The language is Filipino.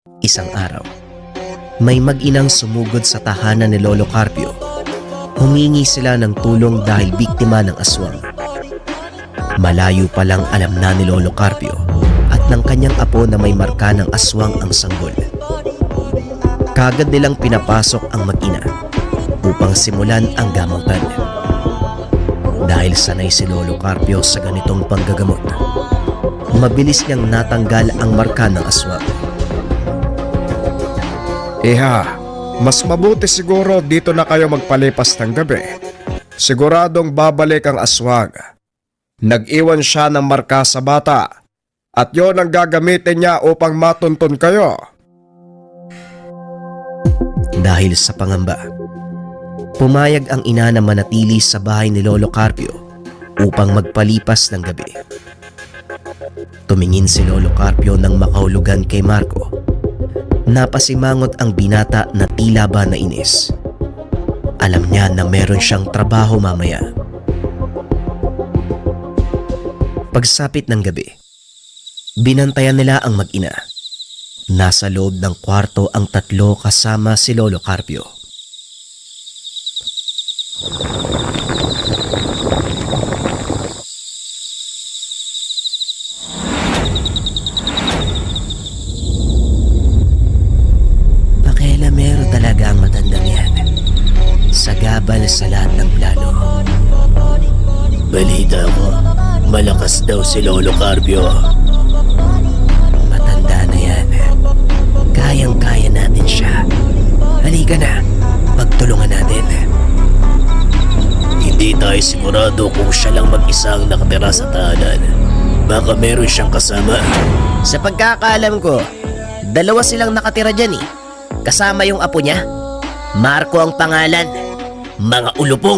Isang araw, may mag-inang sumugod sa tahanan ni Lolo Carpio. Humingi sila ng tulong dahil biktima ng aswang. Malayo pa lang alam na ni Lolo Carpio at ng kanyang apo na may marka ng aswang ang sanggol. Kaagad nilang pinapasok ang mag-ina upang simulan ang gamutan. Dahil sanay si Lolo Carpio sa ganitong panggagamot, mabilis niyang natanggal ang marka ng aswang. Iha, mas mabuti siguro dito na kayo magpalipas ng gabi. Siguradong babalik ang aswang. Nag-iwan siya ng marka sa bata at yon ang gagamitin niya upang matuntun kayo. Dahil sa pangamba, pumayag ang ina na manatili sa bahay ni Lolo Carpio upang magpalipas ng gabi. Tumingin si Lolo Carpio nang makahulugan kay Marco. Napasimangot ang binata na tila ba nainis. Alam niya na meron siyang trabaho mamaya. Pagsapit ng gabi, binantayan nila ang mag-ina. Nasa loob ng kwarto ang tatlo kasama si Lolo Carpio. Pakialamero talaga ang matandang yan. Sagabal sa lahat ng plano. Balita ko, malakas daw si Lolo Carpio. Matanda na yan. Kayang-kaya natin siya. Halika na, pagtulungan natin. Hindi tayo sigurado kung siya lang mag-isa ang nakatira sa tahanan. Baka meron siyang kasama. Sa pagkakaalam ko, dalawa silang nakatira dyan eh. Kasama yung apo niya. Marco ang pangalan. Mga ulupong.